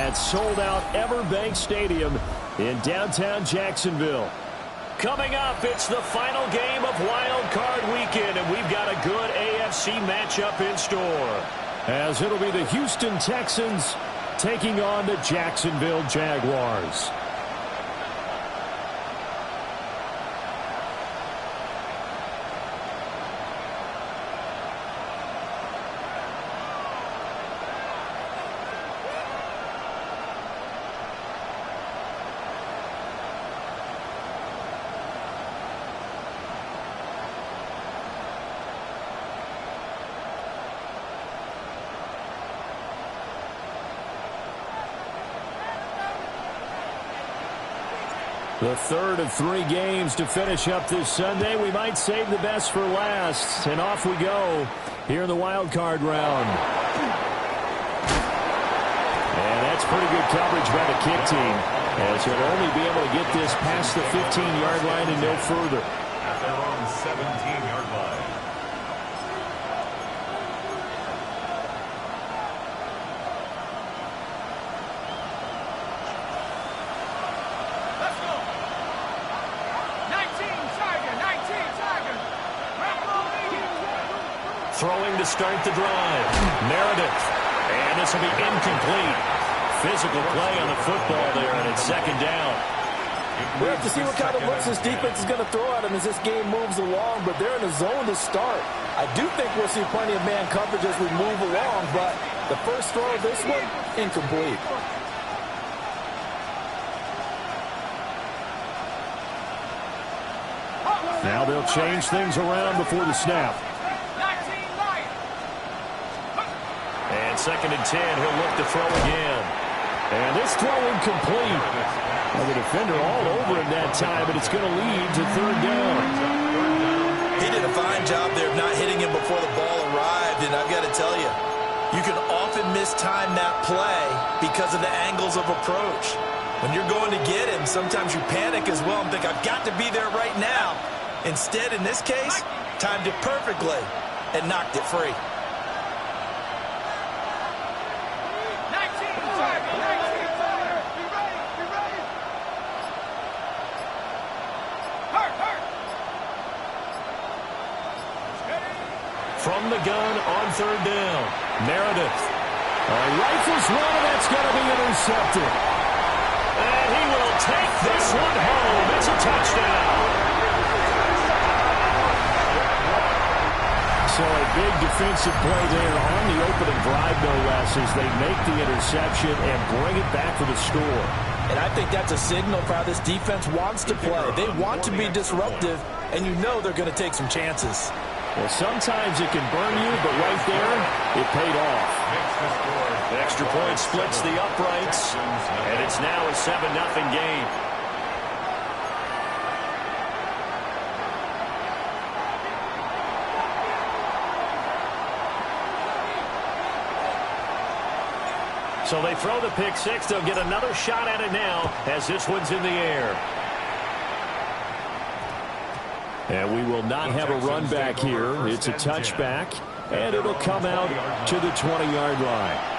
at sold-out Everbank Stadium in downtown Jacksonville. Coming up, it's the final game of Wild Card Weekend, and we've got a good AFC matchup in store. As it'll be the Houston Texans taking on the Jacksonville Jaguars. The third of 3 games to finish up this Sunday. We might save the best for last. And off we go here in the wild card round. And that's pretty good coverage by the kick team, as he'll only be able to get this past the 15-yard line and no further. At their own 17-yard line. Throwing to start the drive. Meredith. And this will be incomplete. Physical play on the football there, and it's second down. We'll have to see what kind of looks this defense is going to throw at him as this game moves along, but they're in the zone to start. I do think we'll see plenty of man coverage as we move along, but the first throw of this one, incomplete. Now they'll change things around before the snap. And second and 10, he'll look to throw again. And this throw incomplete. Well, the defender all over him that time, but it's going to lead to third down. He did a fine job there of not hitting him before the ball arrived, and I've got to tell you, you can often mistime that play because of the angles of approach. When you're going to get him, sometimes you panic as well and think, I've got to be there right now. Instead, in this case, timed it perfectly and knocked it free. From the gun on third down, Meredith. Rifles one, and that's going to be intercepted. And he will take this one home. It's a touchdown. So a big defensive play there on the opening drive, no less, as they make the interception and bring it back for the score. And I think that's a signal for how this defense wants to play. They want to be disruptive, and you know they're going to take some chances. Well, sometimes it can burn you, but right there, it paid off. The extra point splits the uprights, and it's now a 7-0 game. So they throw the pick six. They'll get another shot at it now as this one's in the air. And we will not have a run back here. It's a touchback, and it'll come out to the 20-yard line.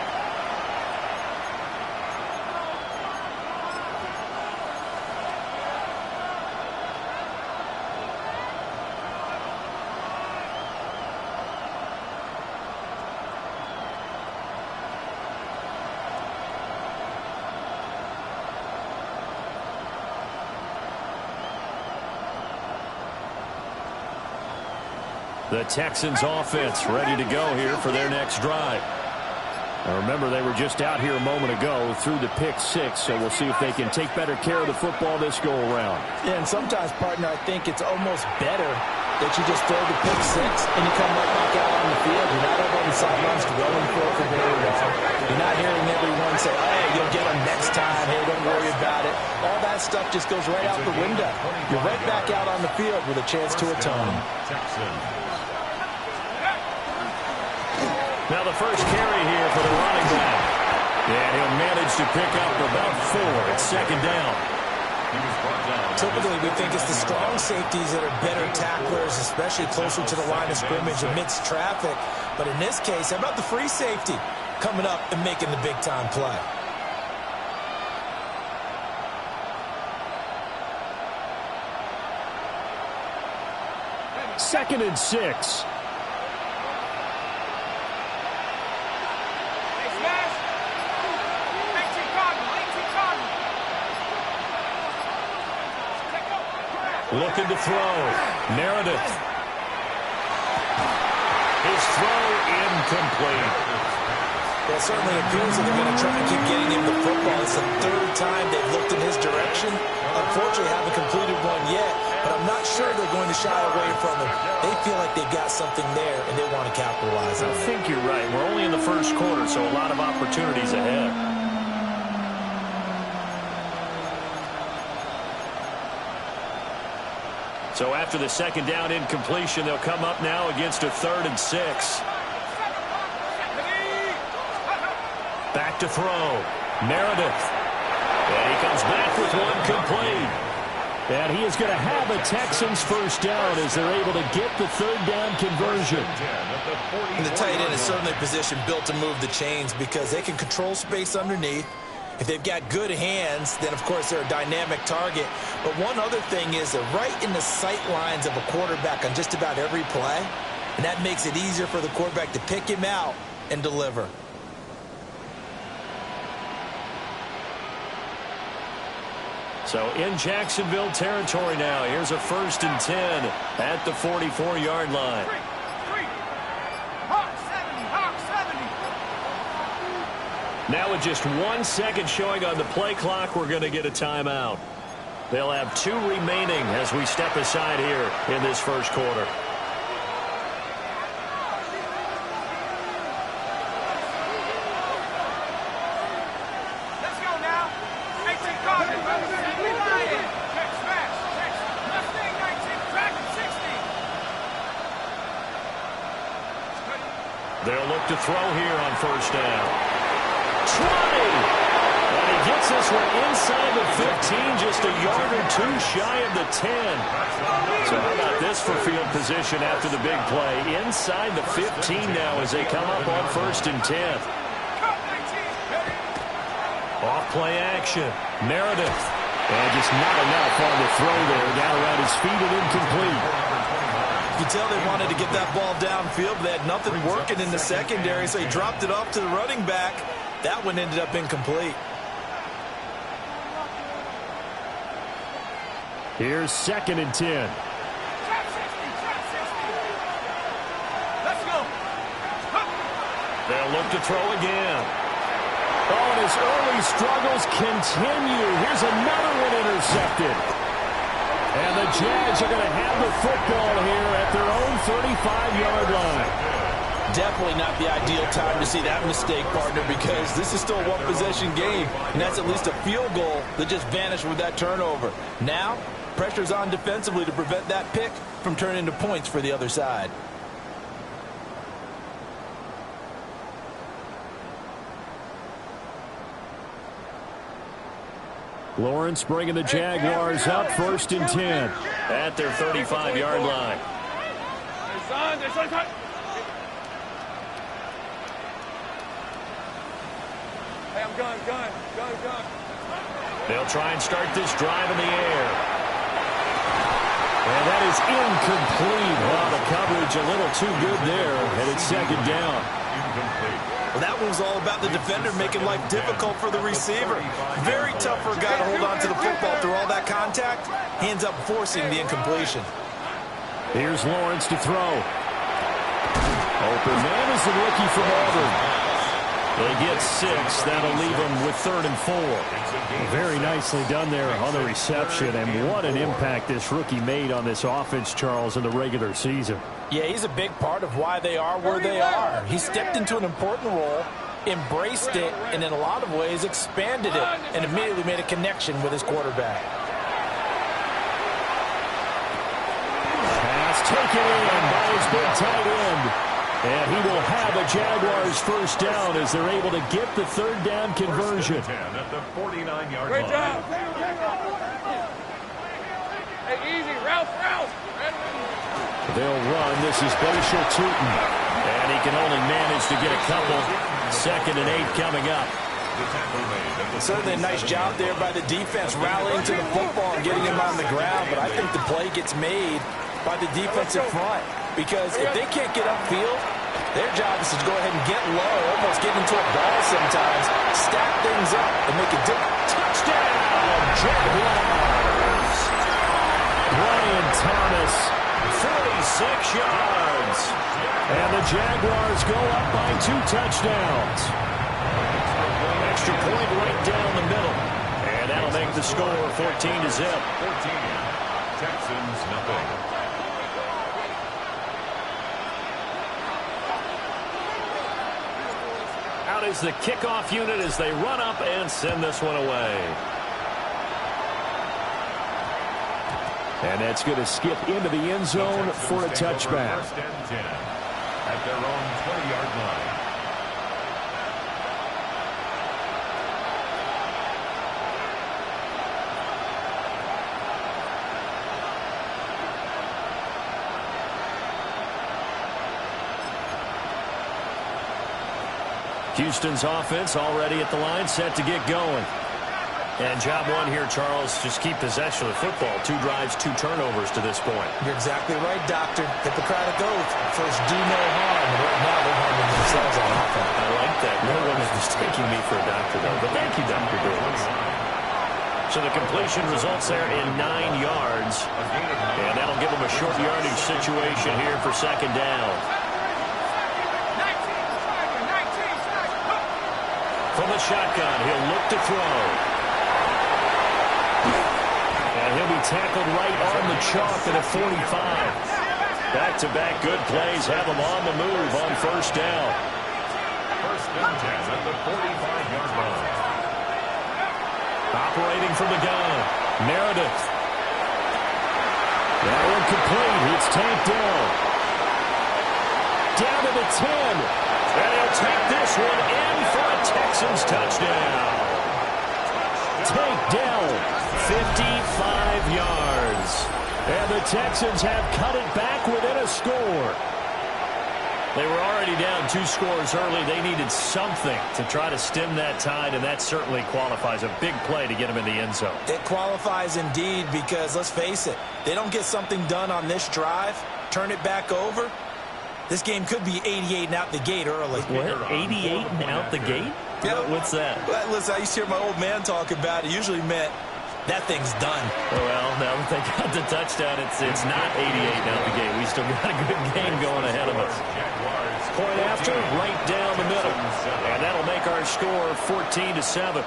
The Texans offense ready to go here for their next drive. Now remember, they were just out here a moment ago through the pick six, so we'll see if they can take better care of the football this go around. Yeah, and sometimes, partner, I think it's almost better that you just throw the pick six and you come right back out on the field. You're not over on the sidelines dwelling for it for very long. You're not hearing everyone say, hey, you'll get them next time. Hey, don't worry about it. All that stuff just goes right out the window. You're right back out on the field with a chance to atone. Now the first carry here for the running back. And he'll manage to pick up about 4. It's second down. Typically, we think it's the strong safeties that are better tacklers, especially closer to the line of scrimmage amidst traffic. But in this case, how about the free safety coming up and making the big-time play? 2nd and 6. Looking to throw. Meredith. His throw incomplete. Well, it certainly appears that they're going to try and keep getting him the football. It's the 3rd time they've looked in his direction. Unfortunately, haven't completed one yet, but I'm not sure they're going to shy away from him. They feel like they've got something there, and they want to capitalize on it. I think you're right. We're only in the 1st quarter, so a lot of opportunities ahead. So after the 2nd down incompletion, they'll come up now against a 3rd and 6. Back to throw. Meredith. And he comes back with one complete. And he is going to have a Texans 1st down as they're able to get the 3rd down conversion. And the tight end is certainly a position built to move the chains because they can control space underneath. If they've got good hands, then, of course, they're a dynamic target. But one other thing is they're right in the sight lines of a quarterback on just about every play, and that makes it easier for the quarterback to pick him out and deliver. So in Jacksonville territory now. Here's a 1st and 10 at the 44-yard line. Now with just 1 second showing on the play clock, we're going to get a timeout. They'll have 2 remaining as we step aside here in this 1st quarter. Let's go now. 18 cards. We lying. Check, smash. Check. Mustang 19. Dragon 60. They'll look to throw here on 1st down. 20. And he gets this one inside the 15, just a yard or 2 shy of the 10. So how about this for field position after the big play? Inside the 15 now as they come up on 1st and 10. Off play action. Meredith. And just not enough on the throw there. Down around his feet and incomplete. You can tell they wanted to get that ball downfield, but they had nothing working in the secondary, so he dropped it off to the running back. That one ended up incomplete. Here's 2nd and 10. Let's go. They'll look to throw again. Oh, and his early struggles continue. Here's another one intercepted. And the Jags are going to have the football here at their own 35-yard line. Definitely not the ideal time to see that mistake, partner, because this is still a one-possession game, and that's at least a field goal that just vanished with that turnover. Now, pressure's on defensively to prevent that pick from turning into points for the other side. Lawrence bringing the Jaguars up 1st and 10 at their 35-yard line. Hey, I'm gun. They'll try and start this drive in the air. And that is incomplete. Well, the coverage a little too good there, and it's 2nd down. Well, that one was all about the defender making life difficult for the receiver. Very tough for a guy to hold on to the football through all that contact. He ends up forcing the incompletion. Here's Lawrence to throw. Open man is the rookie from Auburn. They get 6. That'll leave them with 3rd and 4. Very nicely done there on the reception, and what an impact this rookie made on this offense, Charles, in the regular season. Yeah, he's a big part of why they are where they are. He stepped into an important role, embraced it, and in a lot of ways expanded it, and immediately made a connection with his quarterback. Pass taken in by his big tight end. And he will have a Jaguars 1st down as they're able to get the 3rd down conversion. At the 49-yard Great line. job. Hey, easy. Ralph. They'll run. This is Bashal Tootin. And he can only manage to get a couple. 2nd and 8 coming up. Certainly a nice job there by the defense rallying to the football and getting him on the ground, but I think the play gets made by the defensive front, because if they can't get upfield, their job is to go ahead and get low, almost get into a ball sometimes, stack things up, and make a touchdown, Jaguars. Brian Thomas, 46 yards. And the Jaguars go up by 2 touchdowns. Extra point right down the middle. And that'll make the score 14-0. 14. Texans, nothing. Out is the kickoff unit as they run up and send this one away. And that's going to skip into the end zone for a touchback. First and 10 at their own 20-yard line. Houston's offense already at the line, set to get going. And job one here, Charles, just keep possession of the football. 2 drives, 2 turnovers to this point. You're exactly right, Doctor. Hippocratic oath. First, do no harm. And right now, they're harming themselves on offense. I like that. No one is mistaking me for a doctor, though. But thank you, Dr. Davis. So the completion results there in 9 yards. And that'll give them a short yardage situation here for second down. From the shotgun, he'll look to throw. And he'll be tackled right on the chalk at a 45. Back-to-back good plays have him on the move on first down. First and 10 at the 45-yard line. Operating from the gun, Meredith. That one complete. It's tanked down. Down to the 10. And he'll take this one in for a Texans touchdown. Take down, 55 yards. And the Texans have cut it back within a score. They were already down 2 scores early. They needed something to try to stem that tide, and that certainly qualifies. A big play to get them in the end zone. It qualifies indeed because, let's face it, they don't get something done on this drive, turn it back over, this game could be 88 and out the gate early. What? 88 and out the gate? Yeah. What's that? Well, listen, I used to hear my old man talk about it. Usually meant that thing's done. Well, now that they got the touchdown, it's not 88 and out the gate. We still got a good game going ahead of us. Point after, right down the middle. And that'll make our score 14-7.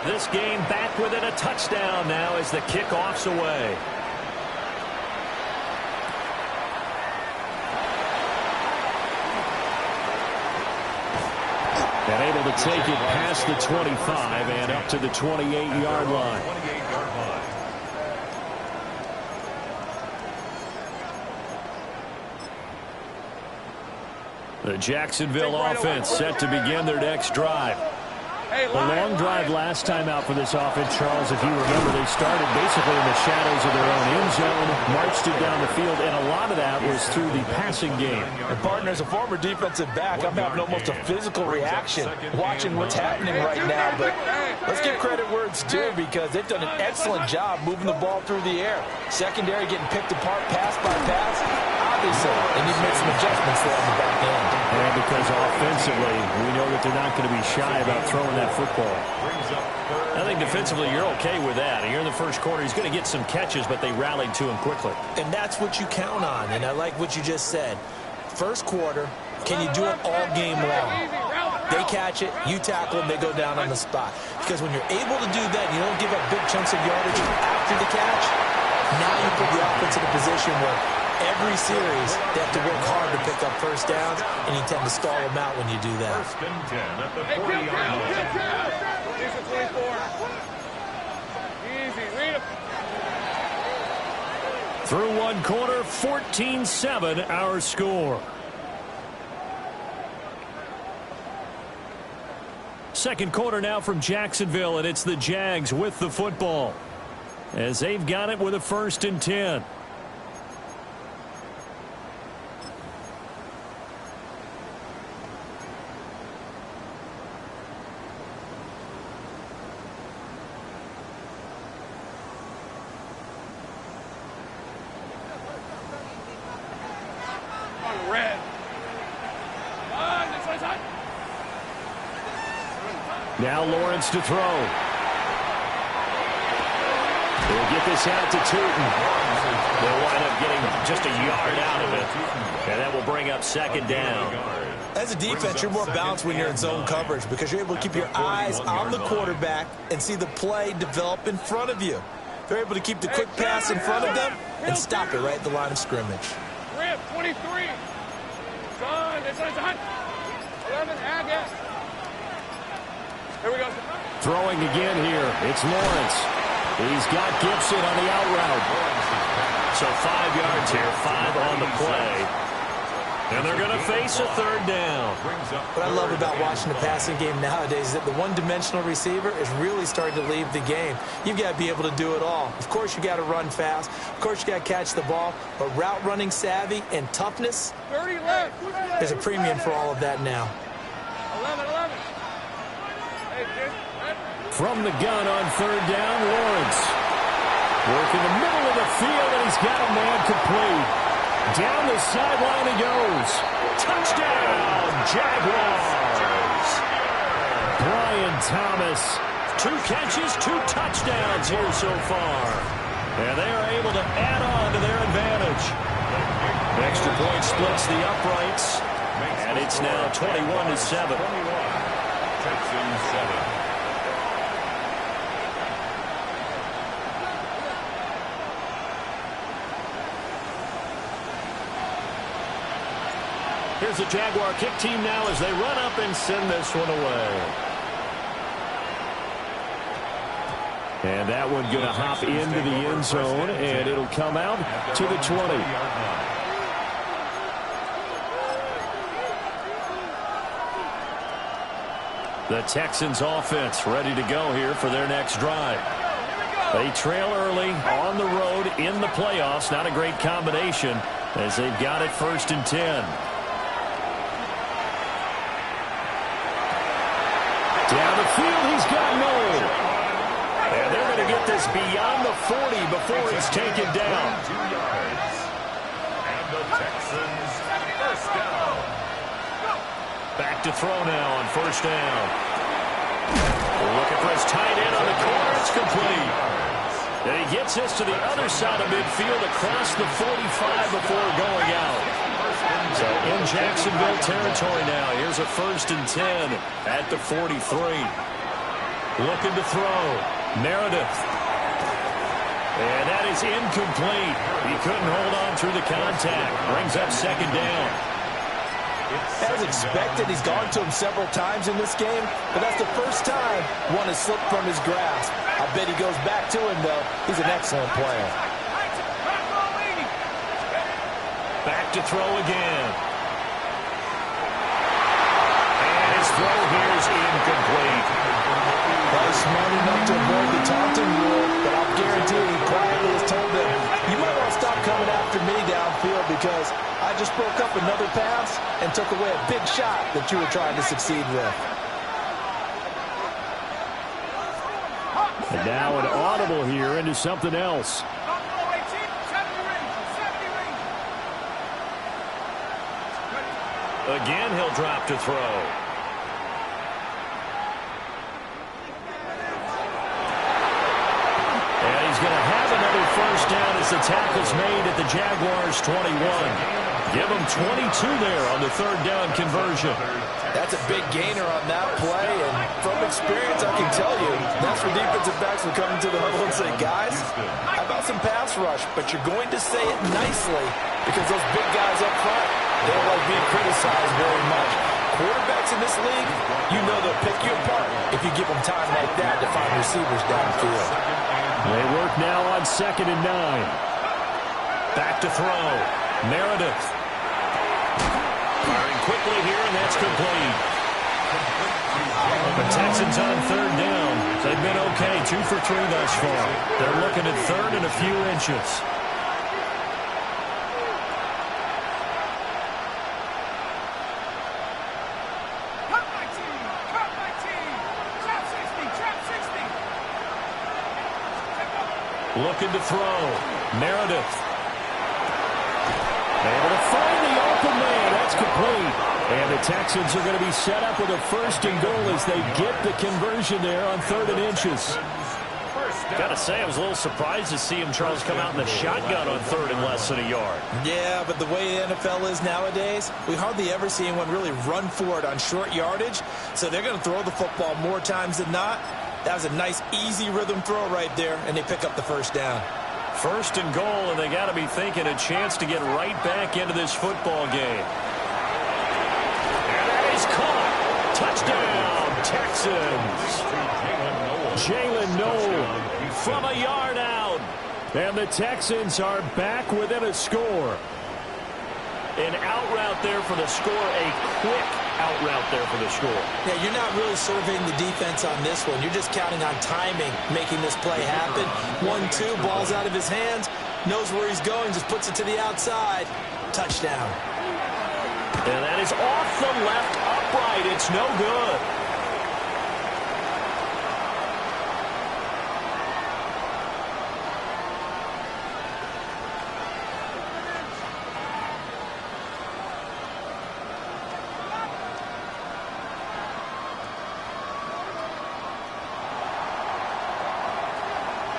This game back within a touchdown now as the kickoff's away. And able to take it past the 25 and up to the 28-yard line. The Jacksonville offense set to begin their next drive. The long drive last time out for this offense, Charles, if you remember, they started basically in the shadows of their own end zone, marched it down the field, and a lot of that was through the passing game. And partner, as a former defensive back, I'm having almost a physical reaction watching what's happening right now. But let's give credit where it's due because they've done an excellent job moving the ball through the air. Secondary getting picked apart pass by pass. Obviously, they need to make some adjustments there on the back end. And because offensively, we know that they're not going to be shy about throwing that football. I think defensively you're okay with that. Here in the first quarter, he's going to get some catches, but they rallied to him quickly. And that's what you count on, and I like what you just said. First quarter, can you do it all game long? They catch it, you tackle them, they go down on the spot. Because when you're able to do that, you don't give up big chunks of yardage after the catch, now you put the offense in a position where every series, they have to work hard to pick up first downs, and you tend to stall them out when you do that. First and 10 at the 40-yard line. Easy, read him. Through one quarter, 14-7 our score. Second quarter now from Jacksonville, and it's the Jags with the football as they've got it with a 1st and 10. Now Lawrence to throw. They'll get this out to Tootin. They'll wind up getting just a yard out of it. And that will bring up second down. As a defense, you're more balanced when you're in zone coverage because you're able to keep your eyes on the quarterback and see the play develop in front of you. They're able to keep the quick pass in front of them and stop it right at the line of scrimmage. Rip, 23. Son, it's on 11, Agus. Here we go. Throwing again here. It's Lawrence. He's got Gibson on the out route. So 5 yards here, 5 on the play. And they're going to face a third down. What I love about watching the passing game nowadays is that the one-dimensional receiver is really starting to leave the game. You've got to be able to do it all. Of course, you got to run fast. Of course, you got to catch the ball. But route running savvy and toughness, 30 left. there's a premium for all of that now. 11. Hey, kid. From the gun on third down, Lawrence. Working the middle of the field, and he's got a man complete. Down the sideline he goes. Touchdown, Jaguars. Brian Thomas. 2 catches, 2 touchdowns here so far. And they are able to add on to their advantage. Extra point splits the uprights. And it's now 21-7. Texans 7. Here's the Jaguar kick team now as they run up and send this one away. And that one going to hop into the end zone, and it'll come out to the 20. The Texans offense ready to go here for their next drive. They trail early on the road in the playoffs. Not a great combination as they've got it 1st and 10. Down the field, he's got Noel. And they're going to get this beyond the 40 before he's taken down. 2 yards. And the Texans, first down. Back to throw now on 1st down. Looking for his tight end on the corner. It's complete. And he gets this to the other side of midfield across the 45 before going out. So in Jacksonville territory now. Here's a 1st and 10 at the 43. Looking to throw. Meredith. And that is incomplete. He couldn't hold on through the contact. Brings up 2nd down. As expected, he's gone to him several times in this game, but that's the first time one has slipped from his grasp. I bet he goes back to him, though. He's an excellent player. Back to throw again. And his throw here is incomplete. Well, he's smart enough to avoid the taunting rule, but I'll guarantee he quietly has told them, you might want to stop coming after me downfield because I just broke up another pass and took away a big shot that you were trying to succeed with. And now an audible here into something else. Again, he'll drop to throw. And he's going to have another 1st down as the tackle's made at the Jaguars' 21. Give him 22 there on the 3rd down conversion. That's a big gainer on that play, and from experience, I can tell you, that's where defensive backs will come into the huddle and say, guys, how about some pass rush? But you're going to say it nicely because those big guys up front, they don't like being criticized very much. Quarterbacks in this league, you know they'll pick you apart if you give them time like that to find receivers downfield. They work now on 2nd and 9. Back to throw. Meredith. Firing quickly here, and that's complete. The Texans on 3rd down. They've been okay, 2 for 3 thus far. They're looking at 3rd and a few inches. Looking to throw. Meredith. Able to find the open open man. That's complete. And the Texans are going to be set up with a 1st and goal as they get the conversion there on 3rd and inches. Gotta say, I was a little surprised to see him, Charles, come out in the shotgun on 3rd and less than a yard. Yeah, but the way the NFL is nowadays, we hardly ever see anyone really run for it on short yardage. So they're going to throw the football more times than not. That was a nice, easy rhythm throw right there, and they pick up the 1st down. 1st and goal, and they got to be thinking a chance to get right back into this football game. And that is caught. Touchdown, Texans. Jalen Noel from a yard out. And the Texans are back within a score. An out route there for the score, a quick out route there for the score. Yeah, you're not really surveying the defense on this one. You're just counting on timing, making this play happen. 1-2, ball's out of his hands, knows where he's going, just puts it to the outside. Touchdown. And that is off the left upright. It's no good.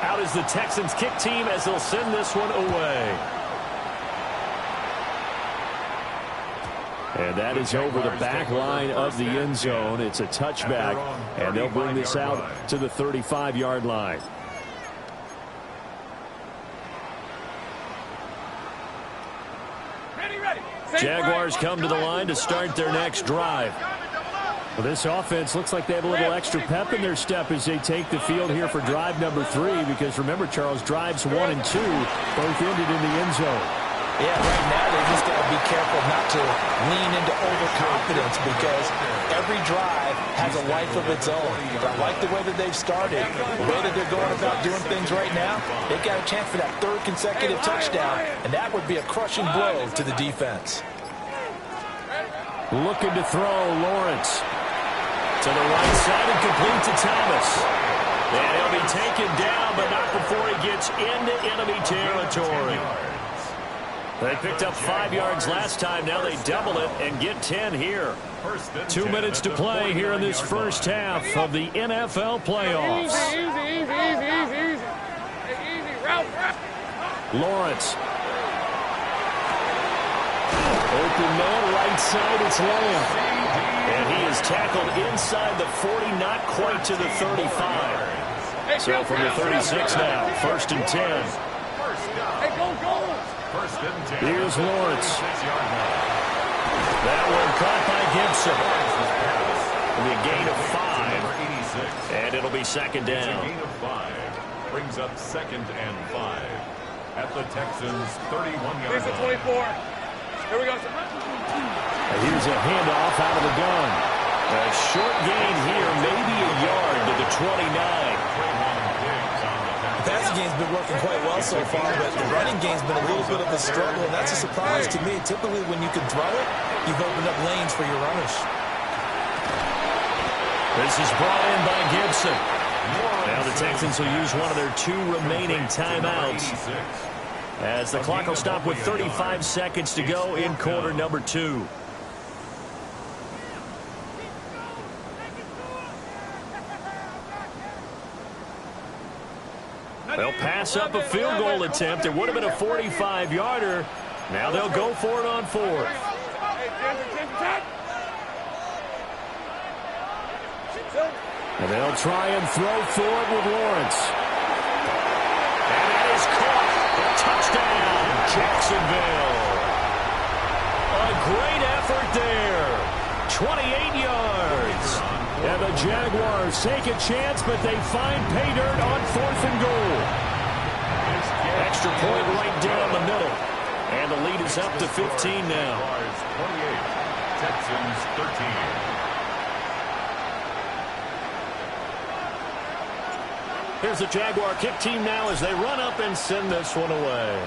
Out is the Texans kick team as they'll send this one away. And that is over the back line of the end zone. It's a touchback, and they'll bring this out to the 35-yard line. Jaguars come to the line to start their next drive. Well, this offense looks like they have a little extra pep in their step as they take the field here for drive number 3, because remember, Charles, drives 1 and 2 both ended in the end zone. Yeah, right now they just got to be careful not to lean into overconfidence, because every drive has a life of its own. But I like the way that they've started, the way that they're going about doing things right now. They've got a chance for that 3rd consecutive touchdown, and that would be a crushing blow to the defense. Looking to throw, Lawrence. To the right side and complete to Thomas. And he'll be taken down, but not before he gets into enemy territory. They picked up 5 yards last time. Now they double it and get 10 here. 2 minutes to play here in this first half of the NFL playoffs. Lawrence. Open man, right side, it's Lamb. And he is tackled inside the 40, not quite to the 35. So from the 36 now, 1st and 10. Here's Lawrence. That one caught by Gibson. It'll be a gain of 5. And it'll be 2nd down. Gain of 5 brings up 2nd and 5 at the Texans' 31-yard line. 24. Here we go. Here's a handoff out of the gun. A short gain here, maybe a yard to the 29. The passing game's been working quite well so far, but the running game's been a little bit of a struggle, and that's a surprise to me. Typically, when you can throw it, you've opened up lanes for your runners. This is brought in by Gibson. Now the Texans will use one of their 2 remaining timeouts, as the clock will stop with 35 seconds to go in quarter number 2. They'll pass up a field goal attempt. It would have been a 45-yarder. Now they'll go for it on 4th. And they'll try and throw for it with Lawrence. And that is caught. Touchdown, Jacksonville. A great effort there. 28 yards. And the Jaguars take a chance, but they find pay dirt on 4th and goal. Extra point right down the middle. And the lead is up to 15 now. 28, Texans 13. Here's the Jaguar kick team now as they run up and send this one away.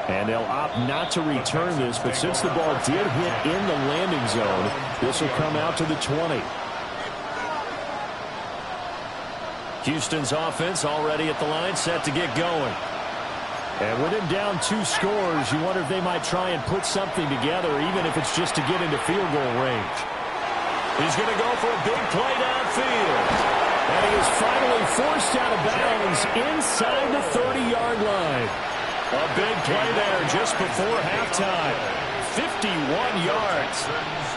And they'll opt not to return this, but since the ball did hit in the landing zone, this will come out to the 20. Houston's offense already at the line, set to get going. And with him down 2 scores, you wonder if they might try and put something together, even if it's just to get into field goal range. He's going to go for a big play downfield. And he is finally forced out of bounds inside the 30-yard line. A big play there just before halftime. 51 yards.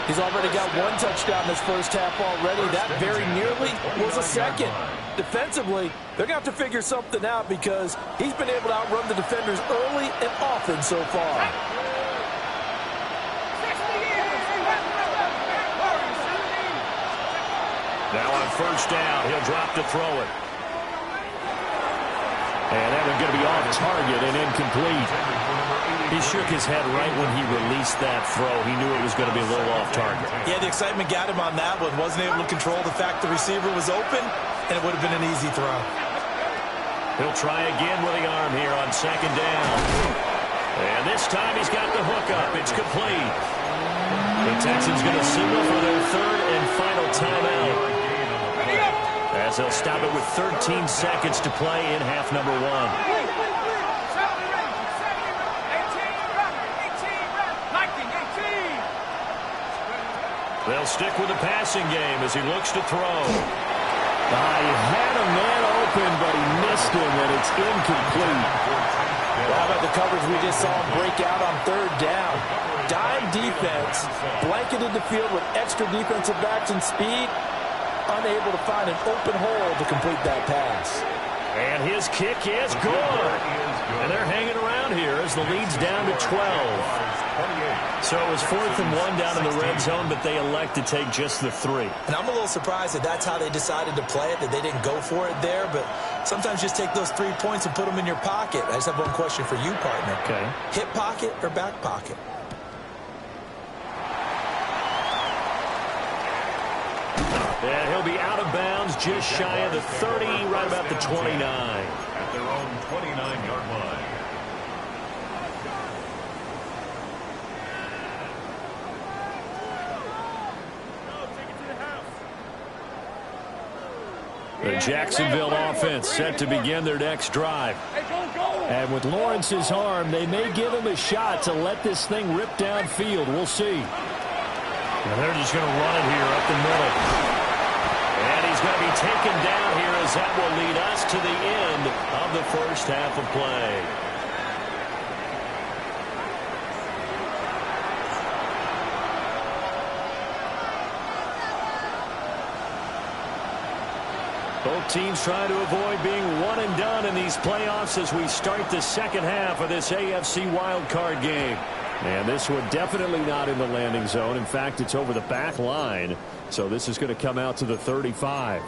He's already got 1 touchdown this first half already. That very nearly was a second. Defensively, they're going to have to figure something out because he's been able to outrun the defenders early and often so far. Now on first down, he'll drop to throw it. And that one's going to be off target and incomplete. He shook his head right when he released that throw. He knew it was going to be a little off target. Yeah, the excitement got him on that one. Wasn't able to control the fact the receiver was open, and it would have been an easy throw. He'll try again with the arm here on second down. And this time he's got the hook up. It's complete. The Texans going to signal for their 3rd and final timeout, as they'll stop it with 13 seconds to play in half number 1. They'll stick with the passing game as he looks to throw. He had a man open, but he missed him, and it's incomplete. Well, how about the coverage we just saw him break out on 3rd down? Dime defense, blanketed the field with extra defensive backs and speed, unable to find an open hole to complete that pass. And his kick is good. And they're hanging around here as the lead's down to 12. So it was 4th and 1 down in the red zone, but they elect to take just the 3. And I'm a little surprised that that's how they decided to play it, that they didn't go for it there. But sometimes just take those 3 points and put them in your pocket. I just have one question for you, partner. Okay. Hip pocket or back pocket? And he'll be out of bounds just shy of the 30, right about the 29. At their own 29-yard line. The Jacksonville offense set to begin their next drive. And with Lawrence's arm, they may give him a shot to let this thing rip downfield. We'll see. And they're just going to run it here up the middle. And he's going to be taken down here as that will lead us to the end of the first half of play. Both teams trying to avoid being one and done in these playoffs as we start the second half of this AFC wildcard game. And this one definitely not in the landing zone. In fact, it's over the back line. So this is going to come out to the 35.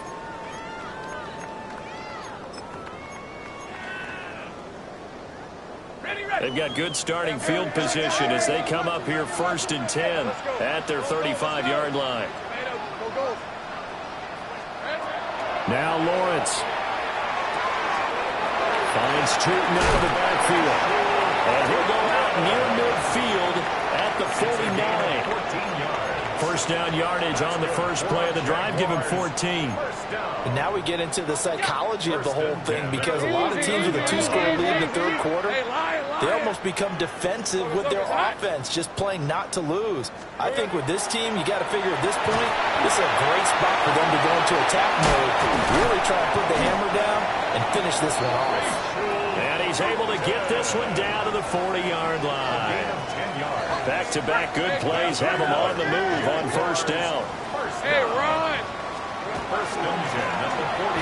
They've got good starting field position as they come up here 1st and 10 at their 35-yard line. Now Lawrence finds Tootin out of the backfield. And he'll go out near midfield at the 49. First down yardage on the first play of the drive. Give him 14. And now we get into the psychology of the whole thing because a lot of teams with a 2-score lead in the 3rd quarter, they almost become defensive with their offense, just playing not to lose. I think with this team, you got to figure at this point, this is a great spot for them to go into attack mode, really try to put the hammer down and finish this one off. And he's able to get this one down to the 40-yard line. Back-to-back good plays have him on the move on first down. Hey, run!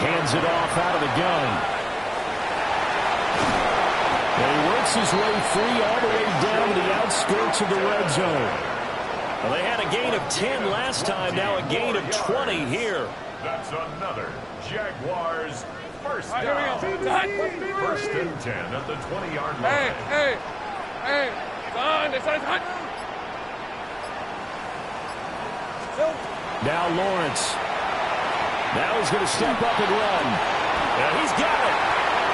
Hands it off out of the gun. And he works his way free all the way down to the outskirts of the red zone. Well, they had a gain of 10 last time, now a gain of 20 here. That's another Jaguars first down. First and 10 at the 20-yard line. Hey, son, it's hot. Now Lawrence. Now he's going to step up and run. And he's got it.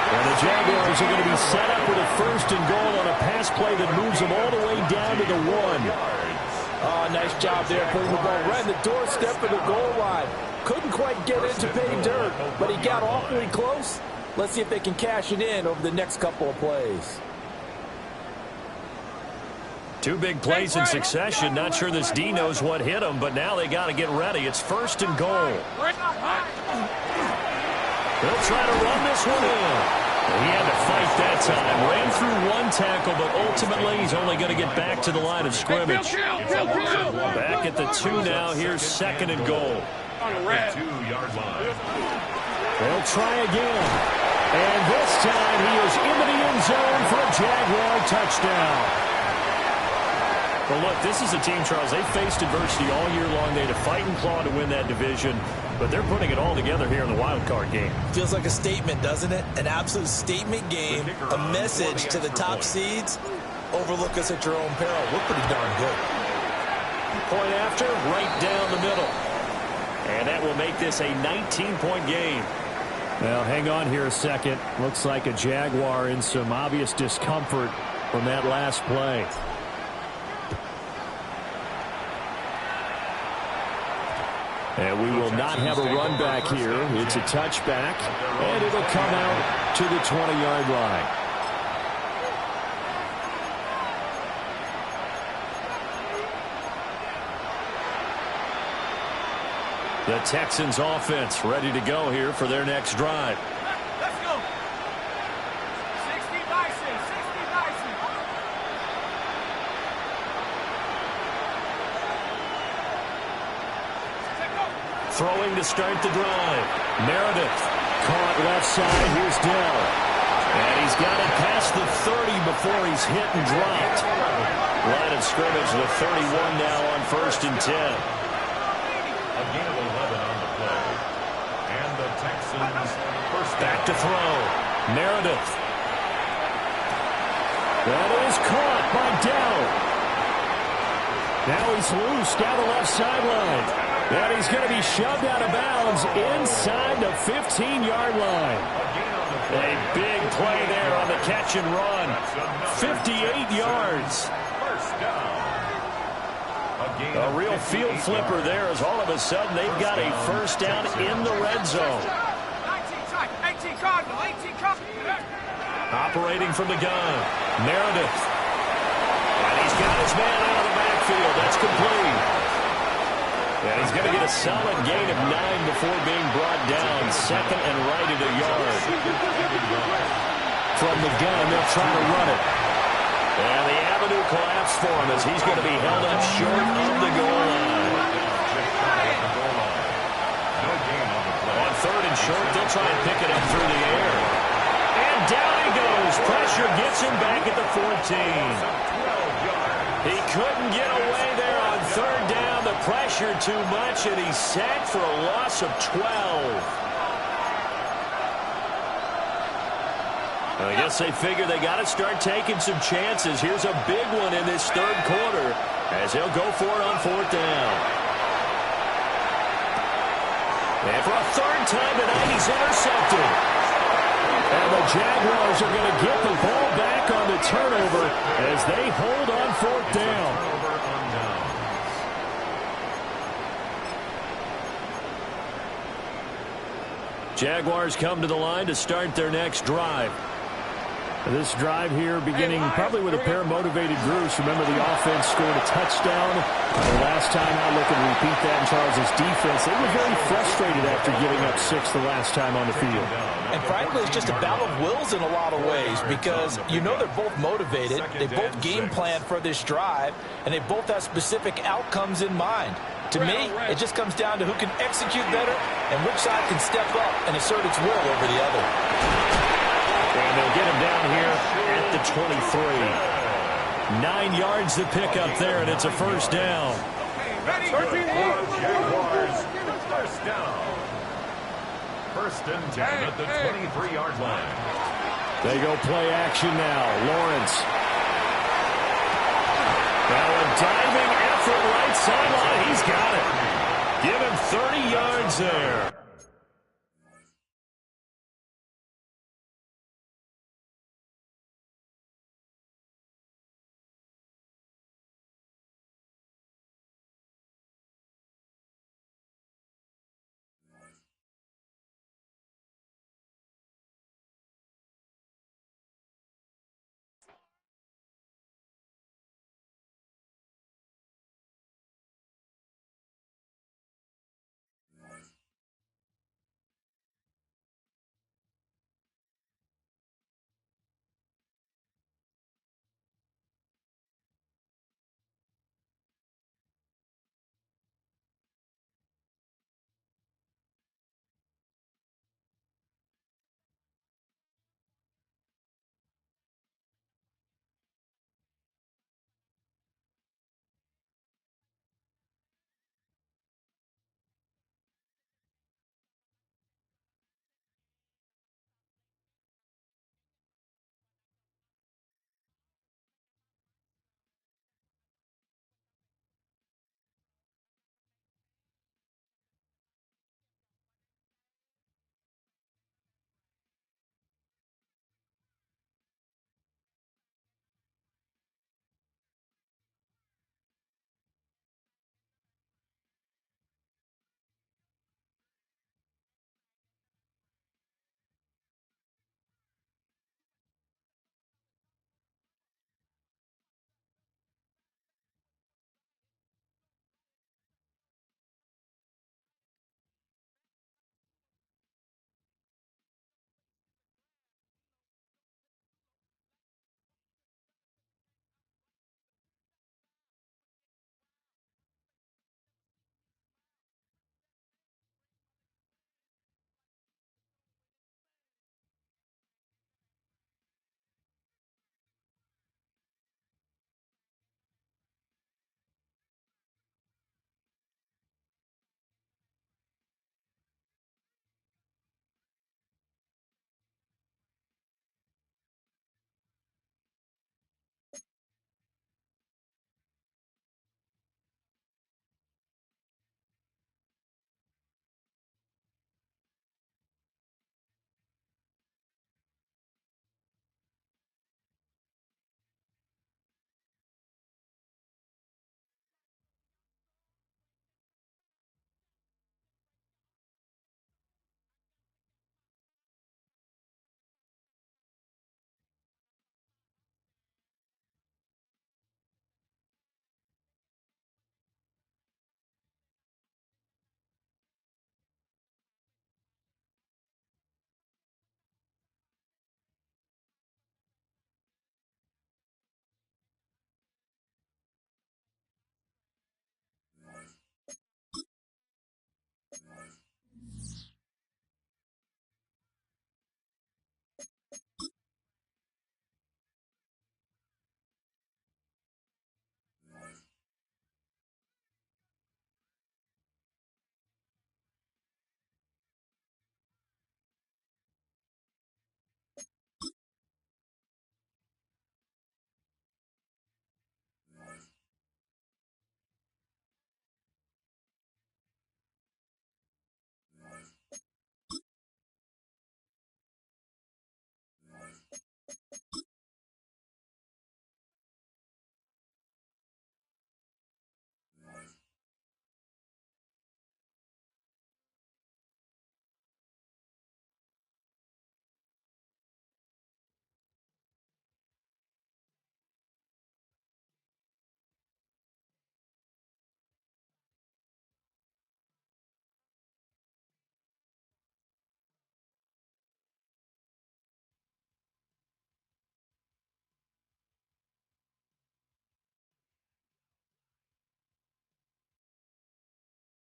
And the Jaguars are going to be set up with a 1st and goal on a pass play that moves them all the way down to the 1. Oh, nice job there putting the ball right in the doorstep of the goal line. Couldn't quite get it to pay dirt, but he got awfully close. Let's see if they can cash it in over the next couple of plays. Two big plays in succession. Not sure this D knows what hit him, but now they got to get ready. It's 1st and goal. They'll try to run this one in. He had to fight that time. Ran through one tackle, but ultimately he's only going to get back to the line of scrimmage. Back at the 2 now. Here's 2nd and goal. On the 2-yard line. They'll try again. And this time he is into the end zone for a Jaguar touchdown. Well, look, this is a team, Charles, they faced adversity all year long. They had to fight and claw to win that division, but they're putting it all together here in the wild card game. Feels like a statement, doesn't it? An absolute statement game, a message to the top seeds. Overlook us at your own peril. We're pretty darn good. Point after, right down the middle. And that will make this a 19-point game. Well, hang on here a second. Looks like a Jaguar in some obvious discomfort from that last play. And we will not have a run back here. It's a touchback, and it'll come out to the 20-yard line. The Texans offense ready to go here for their next drive. Let's go. 60 Bison, 60 Bison. Throwing to start the drive. Meredith caught left side. Here's Dell. And he's got it past the 30 before he's hit and dropped. Line of scrimmage, the 31 now on 1st and 10. A gain of 11 on the play. And the Texans first Back to throw. Meredith. That is caught by Dell. Now he's loose down the left sideline. And he's going to be shoved out of bounds inside the 15-yard line. A big play there on the catch and run. 58 yards. A real field flipper there as all of a sudden they've got a first down in the red zone. 18 Cardinal, 18 Cardinal. Operating from the gun. Meredith. And he's got his man out of the backfield. That's complete. And he's going to get a solid gain of 9 before being brought down. 2nd and right at a yard. From the gun, they'll try to run it. And the avenue collapsed for him as he's going to be held up short of the goal line. On 3rd and short, they'll try and pick it up through the air. And down he goes. Pressure gets him back at the 14. He couldn't get away there on 3rd down. The pressure too much, and he's sacked for a loss of 12. I guess they figure they got to start taking some chances. Here's a big one in this 3rd quarter as they'll go for it on 4th down. And for a 3rd time tonight, he's intercepted. And the Jaguars are going to get the ball back on the turnover as they hold on 4th down. Jaguars come to the line to start their next drive. This drive here beginning probably with a pair of motivated groups. Remember, the offense scored a touchdown. The last time out, looking to repeat that in Charles' defense. They were very frustrated after giving up 6 the last time on the field. And frankly, it's just a battle of wills in a lot of ways because you know they're both motivated. They both game plan for this drive, and they both have specific outcomes in mind. To me, it just comes down to who can execute better and which side can step up and assert its will over the other. And they'll get him down here at the 23. 9 yards to pick up there, and it's a first down. Jaguars, first down. 1st and 10 at the 23-yard line. They go play action now. Lawrence. Now a diving effort right sideline. He's got it. Give him 30 yards there.